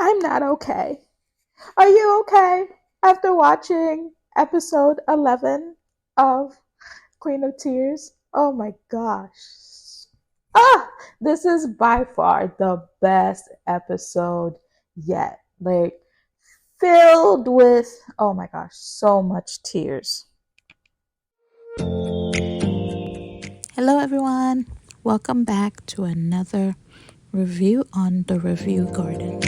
I'm not okay. Are you okay after watching episode 11 of Queen of Tears? Oh my gosh. Ah, this is by far the best episode yet. Like, filled with, oh my gosh, so much tears. Hello, everyone. Welcome back to another review on the Review Garden.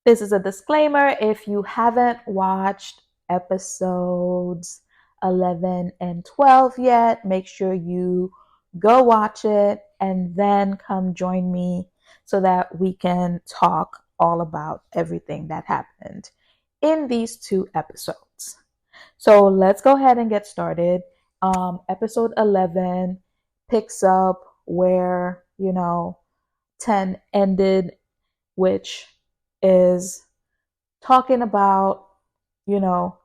This is a disclaimer. If you haven't watched episodes 11 and 12 yet, make sure you go watch it and then come join me so that we can talk all about everything that happened in these two episodes. So let's go ahead and get started. Episode 11 picks up where, 10 ended, which is talking about, you know,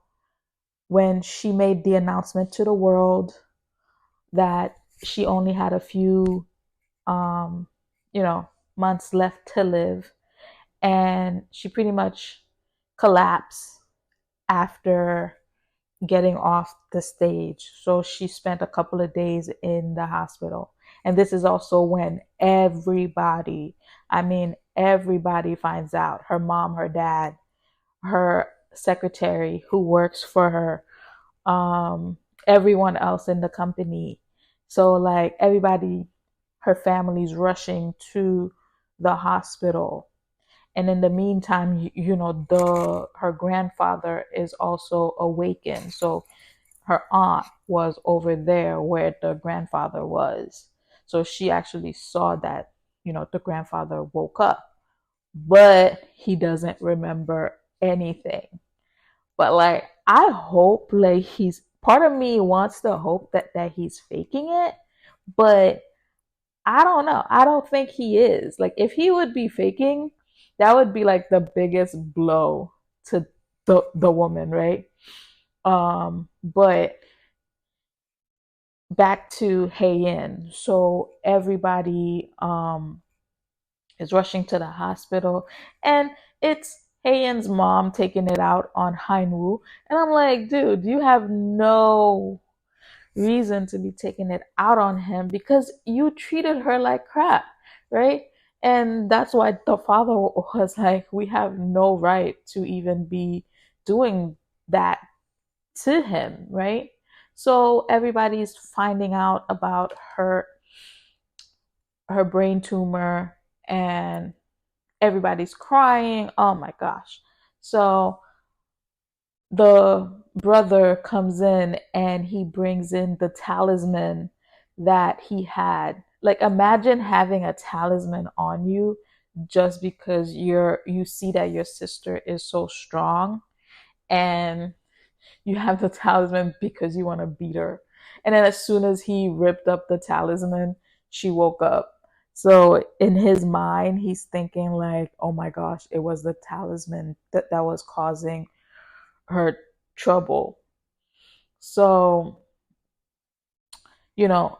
when she made the announcement to the world that she only had a few, um, you know, months left to live. And she pretty much collapsed after getting off the stage. So she spent a couple of days in the hospital. And this is also when everybody finds out, her mom, her dad, her secretary who works for her, everyone else in the company. So, like, everybody, her family's rushing to the hospital. And in the meantime, her grandfather is also awakened. So her aunt was over there where the grandfather was. So she actually saw that, the grandfather woke up, but he doesn't remember anything. But like, I hope, like, he's part of me wants to hope that he's faking it, but I don't know. I don't think he is. Like, if he would be faking, that would be like the biggest blow to the woman, right? But back to Heian. So everybody is rushing to the hospital, and it's Heian's mom taking it out on Hainwu. And I'm like, dude, you have no reason to be taking it out on him because you treated her like crap, right? And that's why the father was like, we have no right to even be doing that to him, right? So everybody's finding out about her brain tumor, and everybody's crying. Oh my gosh. So the brother comes in and he brings in the talisman that he had. Like, imagine having a talisman on you just because you see that your sister is so strong, and you have the talisman because you want to beat her. And then as soon as he ripped up the talisman, she woke up. So in his mind, he's thinking like, "Oh my gosh, it was the talisman that was causing her trouble." So, you know,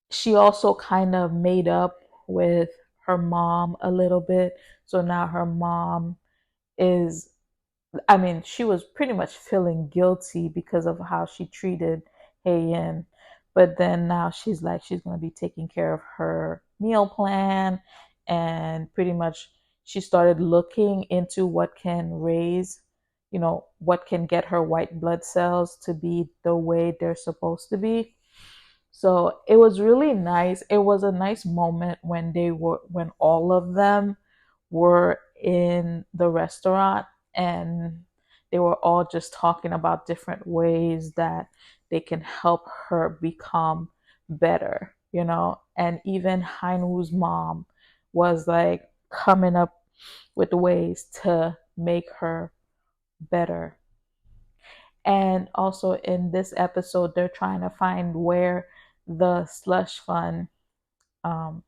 she also kind of made up with her mom a little bit. So now her mom is, she was pretty much feeling guilty because of how she treated Heian. But then now she's like, she's going to be taking care of her meal plan. And pretty much she started looking into what can raise, what can get her white blood cells to be the way they're supposed to be. So it was really nice. It was a nice moment when all of them were in the restaurant, and they were all just talking about different ways that they can help her become better, And even Hainu's mom was like coming up with ways to make her better. And also in this episode, they're trying to find where the slush fund um,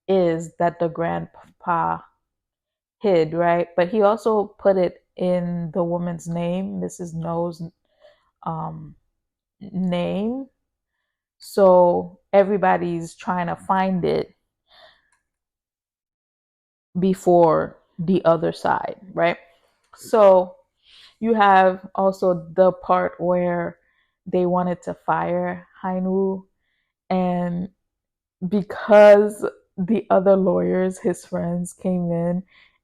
is that the grandpa hid, right? But he also put it in the woman's name, Mrs. No's um, name. So everybody's trying to find it. before the other side, right? So you have also the part where they wanted to fire Hainu, and because the other lawyers, his friends, came in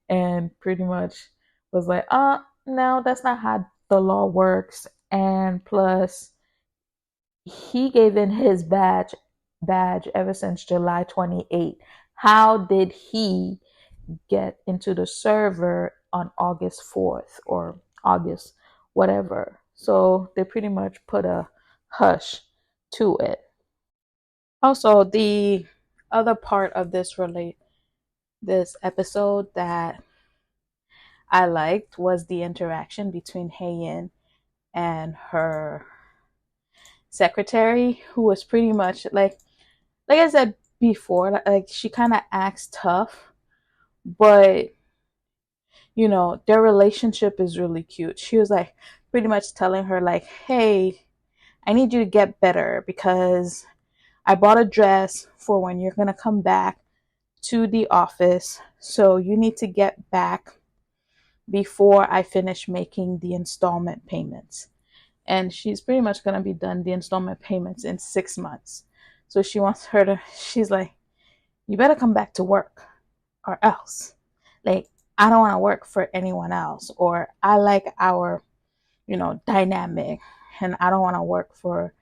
and pretty much was like, no, that's not how the law works. And plus, he gave in his badge ever since July 28th. How did he get into the server on August 4th or August whatever? So they pretty much put a hush to it. Also, the other part of this episode that I liked was the interaction between Heian and her secretary, who was pretty much like I said before, like she kind of acts tough, but their relationship is really cute. She was like pretty much telling her like, "Hey, I need you to get better because I bought a dress for when you're going to come back to the office. So you need to get back before I finish making the installment payments." And she's pretty much going to be done the installment payments in 6 months. So she's like, you better come back to work or else. Like, I don't want to work for anyone else, or I like our, dynamic, and I don't want to work for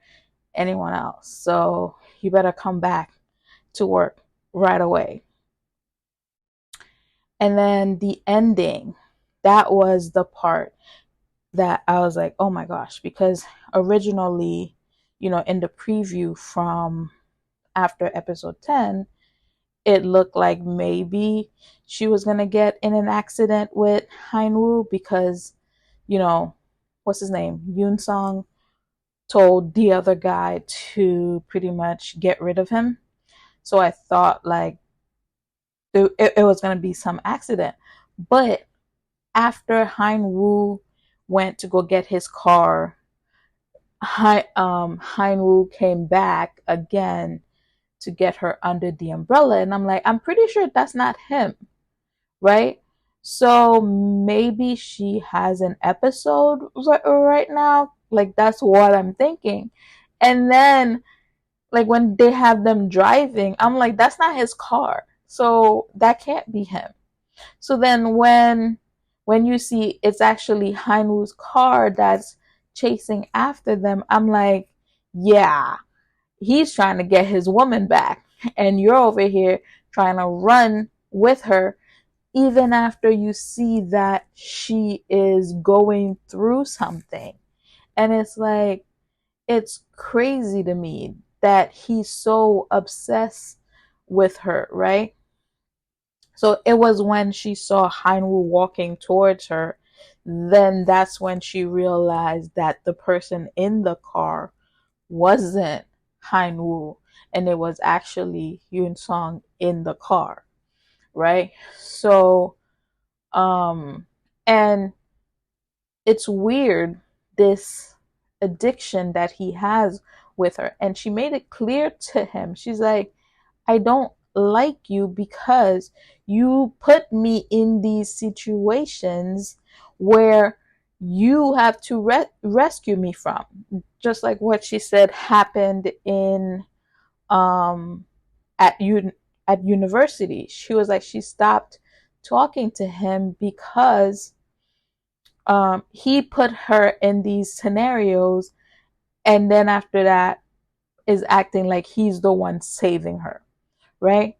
anyone else. So you better come back to work right away. And then the ending, that was the part that I was like, oh my gosh, because originally, in the preview from after episode 10, it looked like maybe she was going to get in an accident with Hainwoo because, what's his name? Yoon Song told the other guy to pretty much get rid of him. So I thought like it was going to be some accident. But after Hainwoo went to go get his car, Hainwoo came back again to get her under the umbrella. And I'm like, I'm pretty sure that's not him, right? So maybe she has an episode right now. Like, that's what I'm thinking. And then, like, when they have them driving, I'm like, that's not his car. So that can't be him. So then when you see it's actually Hainwoo's car that's chasing after them, I'm like, yeah, he's trying to get his woman back. And you're over here trying to run with her, even after you see that she is going through something. And it's like, it's crazy to me that he's so obsessed with her, right? So it was when she saw Hainwoo walking towards her, then that's when she realized that the person in the car wasn't Hainwoo, and it was actually Yoon Song in the car, right? So, and it's weird, this addiction that he has with her. And she made it clear to him. She's like, I don't like you because you put me in these situations where you have to rescue me from. Just like what she said happened in um at at university. She was like, she stopped talking to him because he put her in these scenarios, and then after that is acting like he's the one saving her, right?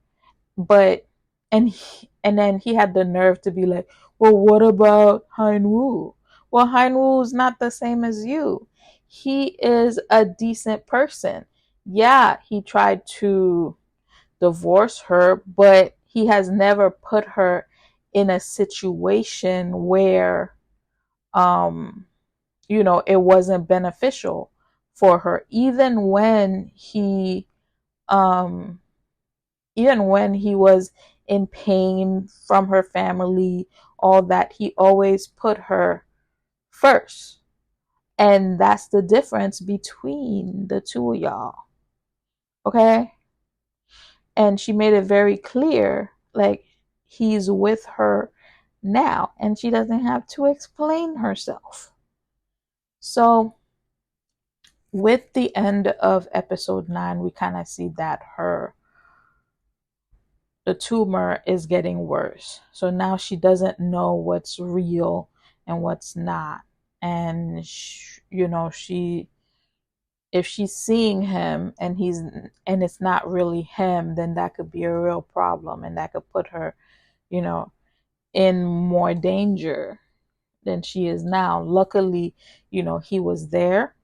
But and then he had the nerve to be like, well, what about Hainwoo? Well, Hainwoo is not the same as you. He is a decent person. Yeah, he tried to divorce her, but he has never put her in a situation where um it wasn't beneficial for her. Um even when he was in pain from her family, all that, he always put her first. And that's the difference between the two of y'all. Okay? And she made it very clear, like, he's with her now and she doesn't have to explain herself. So with the end of episode 9, we kind of see that the tumor is getting worse. So now she doesn't know what's real and what's not. And she if she's seeing him and it's not really him, then that could be a real problem and that could put her, you know, in more danger than she is now. Luckily, he was there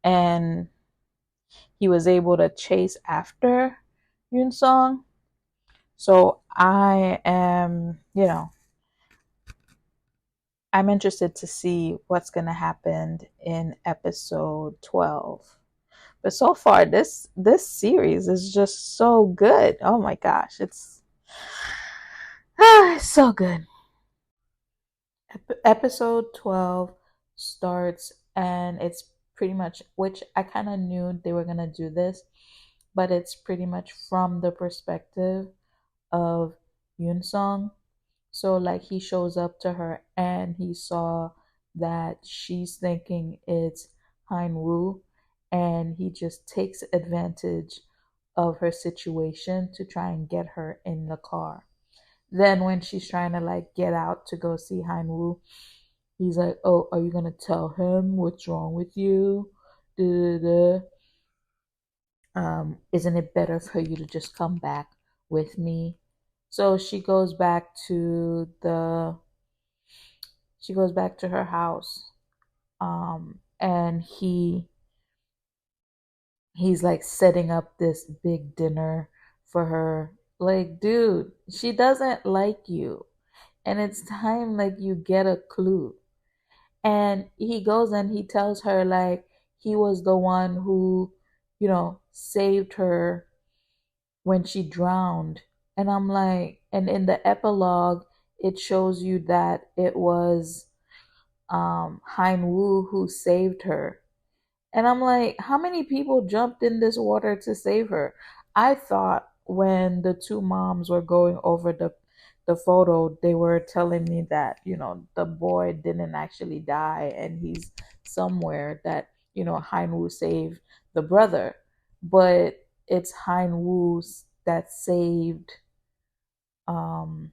and he was able to chase after Yoon Song. So I'm interested to see what's going to happen in episode 12. But so far, this series is just so good. Oh my gosh, it's so good. Episode 12 starts, and it's pretty much, which I kind of knew they were gonna do this, but it's pretty much from the perspective of Yoon Song. So like he shows up to her and he saw that she's thinking it's Hein Woo, and he just takes advantage of her situation to try and get her in the car. Then when she's trying to like get out to go see Hein Woo, he's like, "Oh, are you gonna tell him what's wrong with you? Da, da, da. Isn't it better for you to just come back with me?" So she goes back to her house, and he's like setting up this big dinner for her. Like, dude, she doesn't like you, and it's time like you get a clue. And he goes and he tells her like he was the one who, saved her when she drowned. And I'm like, and in the epilogue, it shows you that it was Hein Woo who saved her. And I'm like, how many people jumped in this water to save her? I thought when the two moms were going over the photo, they were telling me that, the boy didn't actually die and he's somewhere that, Hein Woo saved the brother. But it's Hein Woo that saved um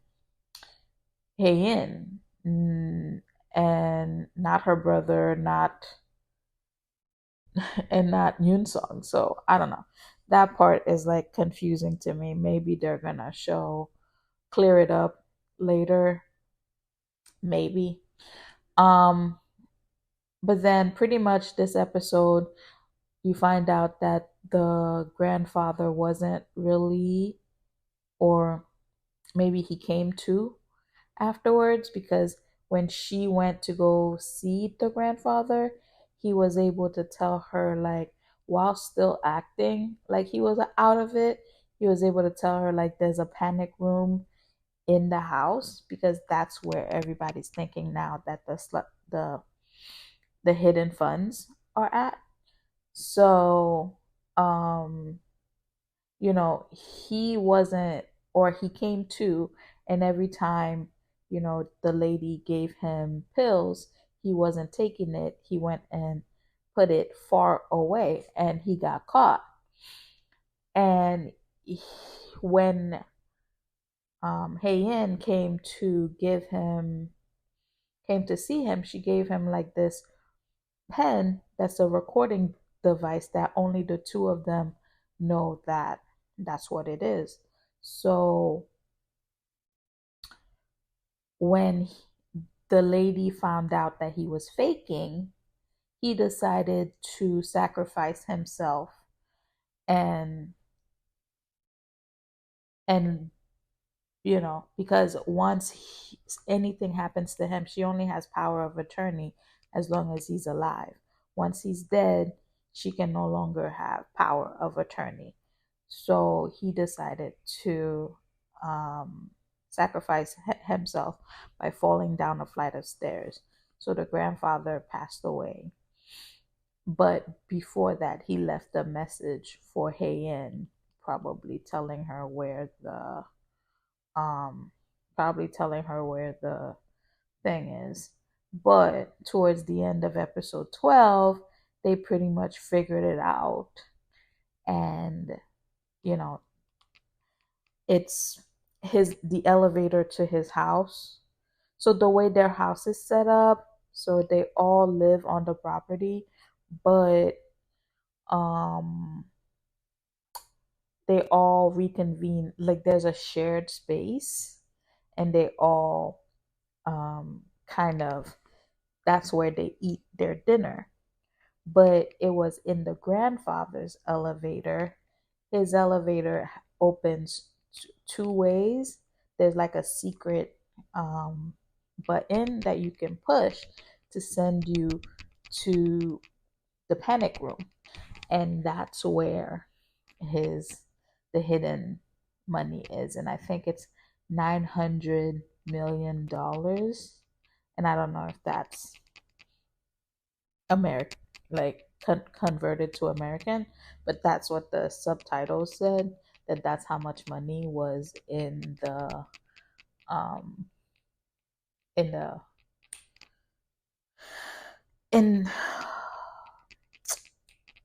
Hae-in, and not her brother, not and not Yoon Song. So I don't know. That part is like confusing to me. Maybe they're gonna clear it up later. Maybe. Um, but then pretty much this episode, you find out that the grandfather wasn't really, or maybe he came to afterwards, because when she went to go see the grandfather, he was able to tell her, like, while still acting like he was out of it, he was able to tell her, like, there's a panic room in the house, because that's where everybody's thinking now that the hidden funds are at. So, um, he wasn't, or he came to, and every time, the lady gave him pills, he wasn't taking it. He went and put it far away and he got caught. And when Hae-in came to see him, she gave him like this pen that's a recording device that only the two of them know that that's what it is. So when the lady found out that he was faking, he decided to sacrifice himself, and and because once anything happens to him, she only has power of attorney as long as he's alive. Once he's dead, she can no longer have power of attorney. So he decided to sacrifice himself by falling down a flight of stairs. So the grandfather passed away. But before that, he left a message for Hae-in, probably telling her um, probably telling her where the thing is. But towards the end of episode 12, they pretty much figured it out. And, you know, it's the elevator to his house. So the way their house is set up, so they all live on the property, but um they all reconvene, like there's a shared space, and they all kind of, that's where they eat their dinner. But it was in the grandfather's elevator. His elevator opens two ways. There's like a secret um, button that you can push to send you to the panic room, and that's where his the hidden money is. And I think it's $900 million, and I don't know if that's American, like converted to American, but that's what the subtitles said. That's how much money was um in the in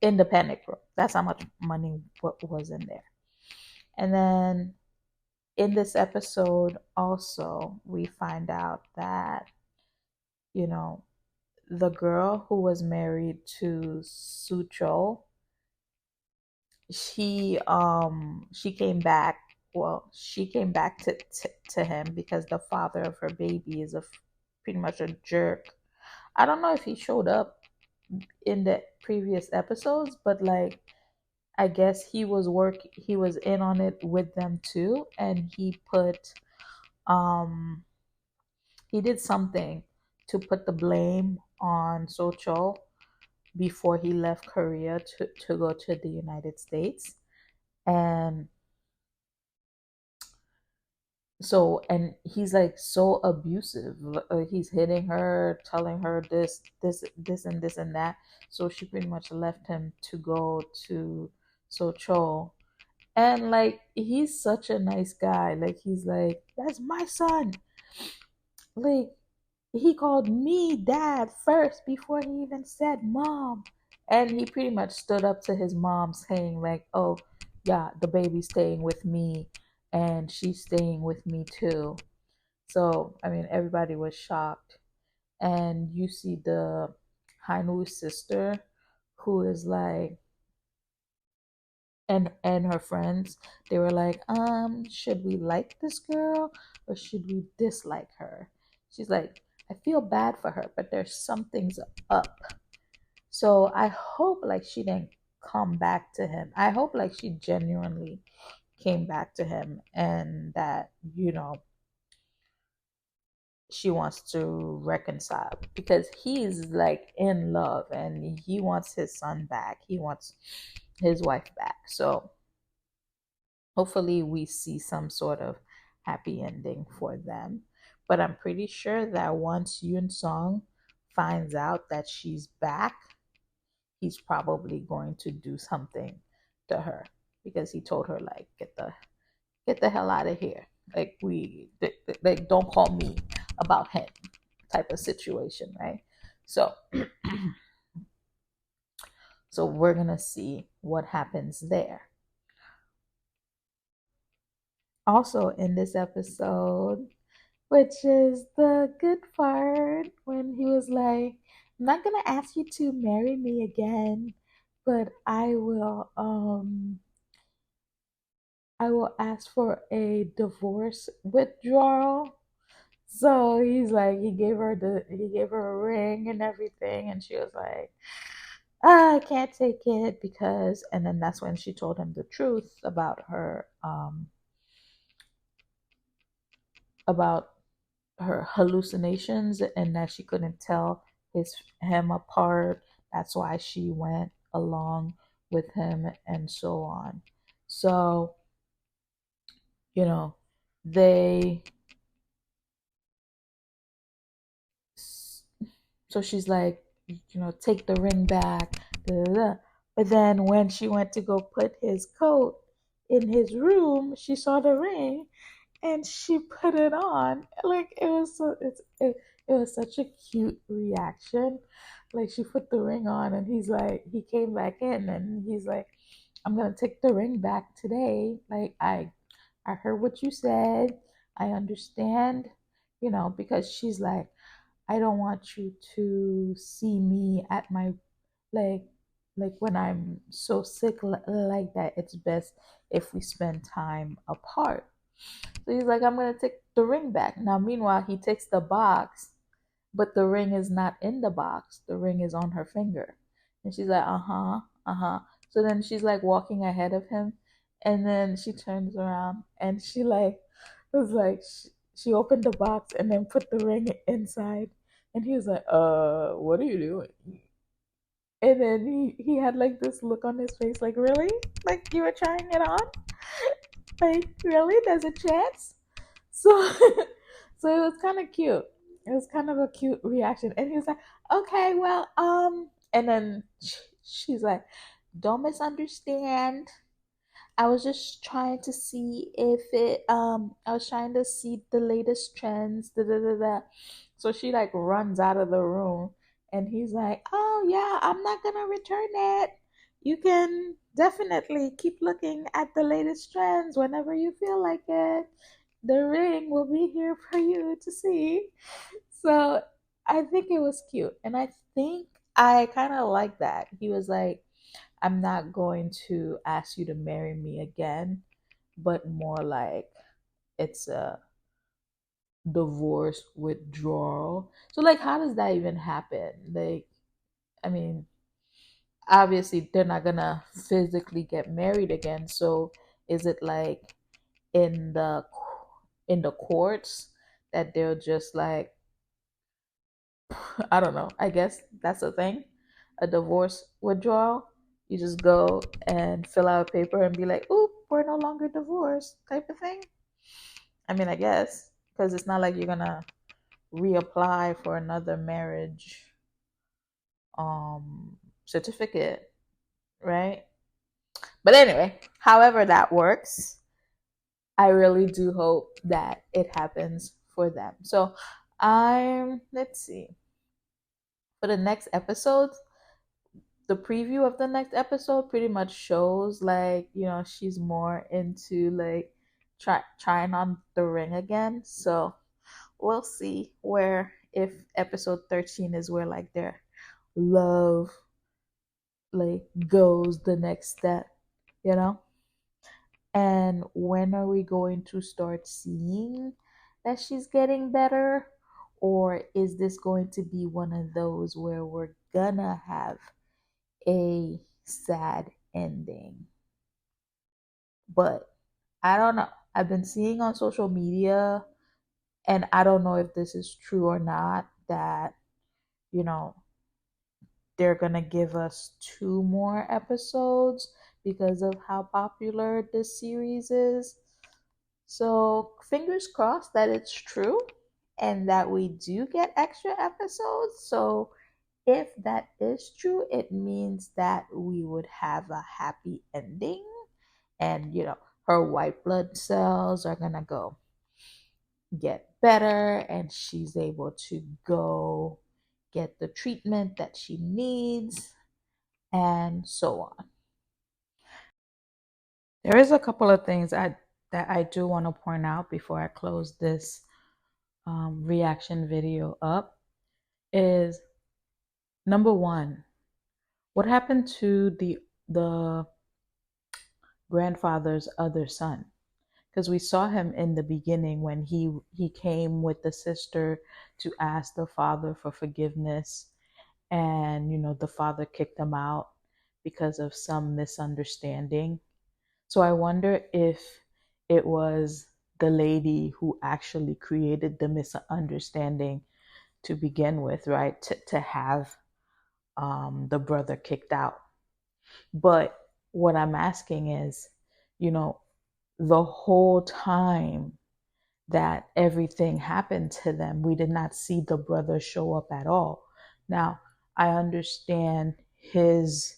in the panic room. That's how much money was in there. And then in this episode, also we find out that, you know, the girl who was married to Sucho, she came back. Well, she came back to him because the father of her baby is pretty much a jerk. I don't know if he showed up in the previous episodes, but like, I guess he was in on it with them too, and um he did something to put the blame on Socho before he left Korea to go to the United States. And so, and he's like so abusive. He's hitting her, telling her this and this and that. So she pretty much left him to go to Socho. And like, he's such a nice guy. Like, he's like, that's my son. Like, he called me dad first before he even said mom. And he pretty much stood up to his mom, saying like, oh yeah, the baby's staying with me and she's staying with me too. So I mean, everybody was shocked. And you see the Hainu's sister, who is like, and her friends, they were like, should we like this girl or should we dislike her? She's like, I feel bad for her, but there's something's up. So I hope like she didn't come back to him. I hope like she genuinely came back to him, and that, you know, she wants to reconcile, because he's like in love and he wants his son back. He wants his wife back. So hopefully we see some sort of happy ending for them. But I'm pretty sure that once Yoon Song finds out that she's back, he's probably going to do something to her, because he told her like, get the hell out of here. Like, like, don't call me about him, type of situation, right? So so we're gonna see what happens there. Also in this episode, which is the good part, when he was like, I'm not gonna ask you to marry me again, but I will ask for a divorce withdrawal. So he's like, he gave her a ring and everything, and she was like, I can't take it because, and then that's when she told him the truth about her hallucinations, and that she couldn't tell him apart. That's why she went along with him and so on. So, you know, they so she's like, you know, take the ring back. Da, da, da. But then when she went to go put his coat in his room, she saw the ring, and she put it on. Like it was such a cute reaction. Like she put the ring on, and he came back in, and he's like, I'm gonna take the ring back today. Like I heard what you said. I understand, because she's like, I don't want you to see me at my like when I'm so sick like that. It's best if we spend time apart. So he's like, I'm gonna take the ring back. Now meanwhile he takes the box, but the ring is not in the box. The ring is on her finger. And she's like, uh-huh, uh-huh. So then she's like walking ahead of him, and then she turns around and she like was like she opened the box and then put the ring inside. And he was like, what are you doing? And then he had like this look on his face, like, really? Like you were trying it on? Like, really? There's a chance? So so it was kind of cute. It was kind of a cute reaction. And he was like, okay, well, and then she's like, don't misunderstand. I was just trying to see if I was trying to see the latest trends, da da da da. So she like runs out of the room, and he's like, oh yeah, I'm not gonna return it. You can definitely keep looking at the latest trends whenever you feel like it. The ring will be here for you to see. So I think it was cute. And I think I kind of like that. He was like, I'm not going to ask you to marry me again, but more like it's a divorce withdrawal. So, like, how does that even happen? Like, I mean, obviously, they're not gonna physically get married again. So, is it like in the courts that they'll just like, I don't know. I guess that's a thing. A divorce withdrawal. You just go and fill out a paper and be like, "Oop, we're no longer divorced," type of thing. I mean, I guess because it's not like you're gonna reapply for another marriage certificate, right? But anyway, however that works, I really do hope that it happens for them. So I'm let's see. For the next episode, the preview of the next episode pretty much shows like she's more into like trying on the ring again. So we'll see where if episode 13 is where like their love like goes the next step, you know. And when are we going to start seeing that she's getting better, or is this going to be one of those where we're gonna have a sad ending? But I don't know. I've been seeing on social media, and I don't know if this is true or not, that, you know, they're going to give us two more episodes because of how popular this series is. So, fingers crossed that it's true and that we do get extra episodes. So, if that is true, it means that we would have a happy ending, and her white blood cells are gonna go get better, and she's able to go get the treatment that she needs, and so on. There is a couple of things that I do want to point out before I close this reaction video up. Is number one, what happened to the grandfather's other son? Because we saw him in the beginning when he came with the sister to ask the father for forgiveness, and the father kicked him out because of some misunderstanding. So I wonder if it was the lady who actually created the misunderstanding to begin with, right? To have the brother kicked out. But what I'm asking is, you know, the whole time that everything happened to them, we did not see the brother show up at all. Now, I understand his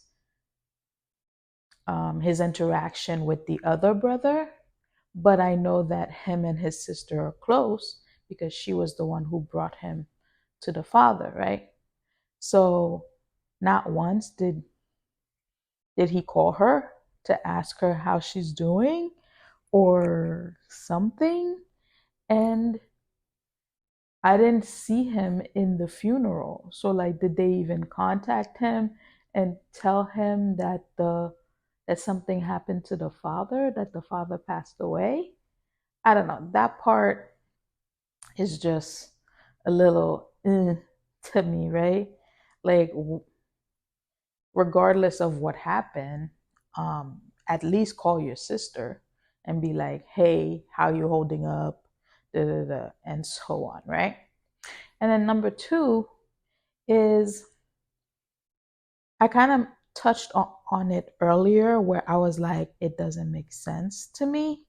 interaction with the other brother, but I know that him and his sister are close because she was the one who brought him to the father, right? So not once did he call her to ask her how she's doing or something. And I didn't see him in the funeral. So like did they even contact him and tell him that something happened to the father, that the father passed away? I don't know. That part is just a little to me, right? Like regardless of what happened, at least call your sister and be like, hey, how you holding up? Da, da, da, and so on, right? And then number two is I kind of touched on it earlier where I was like, it doesn't make sense to me.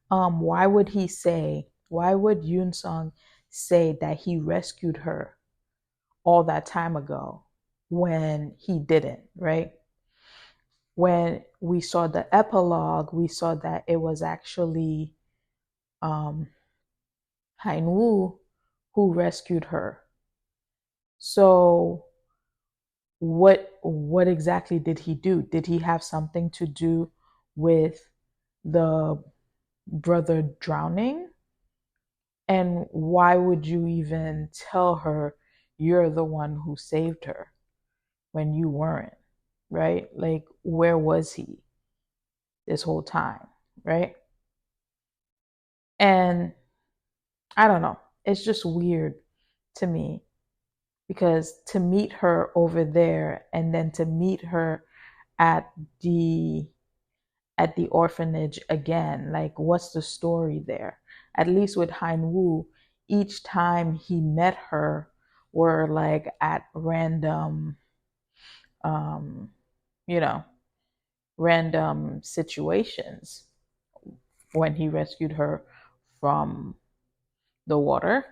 Why would Yoon Sung say that he rescued her all that time ago when he didn't, right? When we saw the epilogue, we saw that it was actually um, Hein Woo who rescued her. So what exactly did he do? Did he have something to do with the brother drowning? And why would you even tell her you're the one who saved her when you weren't, right? Like, where was he this whole time, right? And I don't know. It's just weird to me because to meet her over there and then to meet her at the orphanage again, like what's the story there? At least with Hein Woo, each time he met her were like at random um you know random situations when he rescued her from the water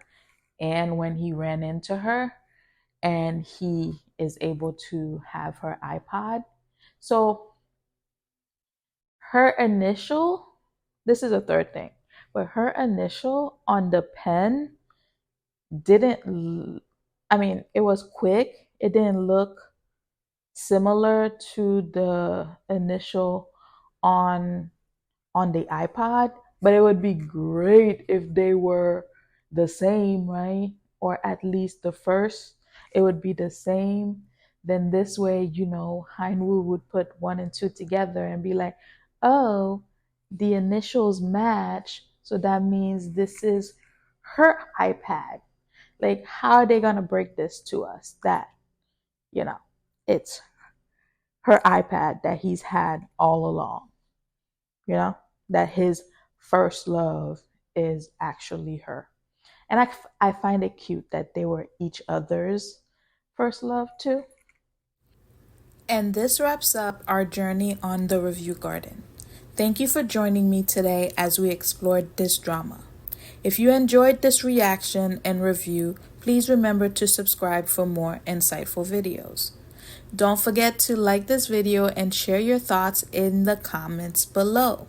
and when he ran into her and he is able to have her iPod. So her initial, this is a third thing, but her initial on the pen didn't, I mean, it was quick. It didn't look similar to the initial on the iPod, but it would be great if they were the same, right? Or at least the first, it would be the same. Then this way, Hein Woo would put one and two together and be like, oh, the initials match. So that means this is her iPad. Like, how are they going to break this to us that, you know, it's her iPad that he's had all along? you know, that his first love is actually her. And I find it cute that they were each other's first love too. And this wraps up our journey on The Review Garden. Thank you for joining me today as we explored this drama. If you enjoyed this reaction and review, please remember to subscribe for more insightful videos. Don't forget to like this video and share your thoughts in the comments below.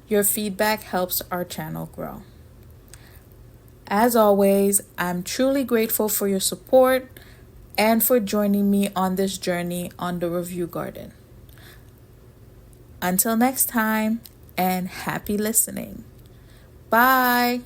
Your feedback helps our channel grow. As always, I'm truly grateful for your support and for joining me on this journey on The Review Garden. Until next time, and happy listening. Bye.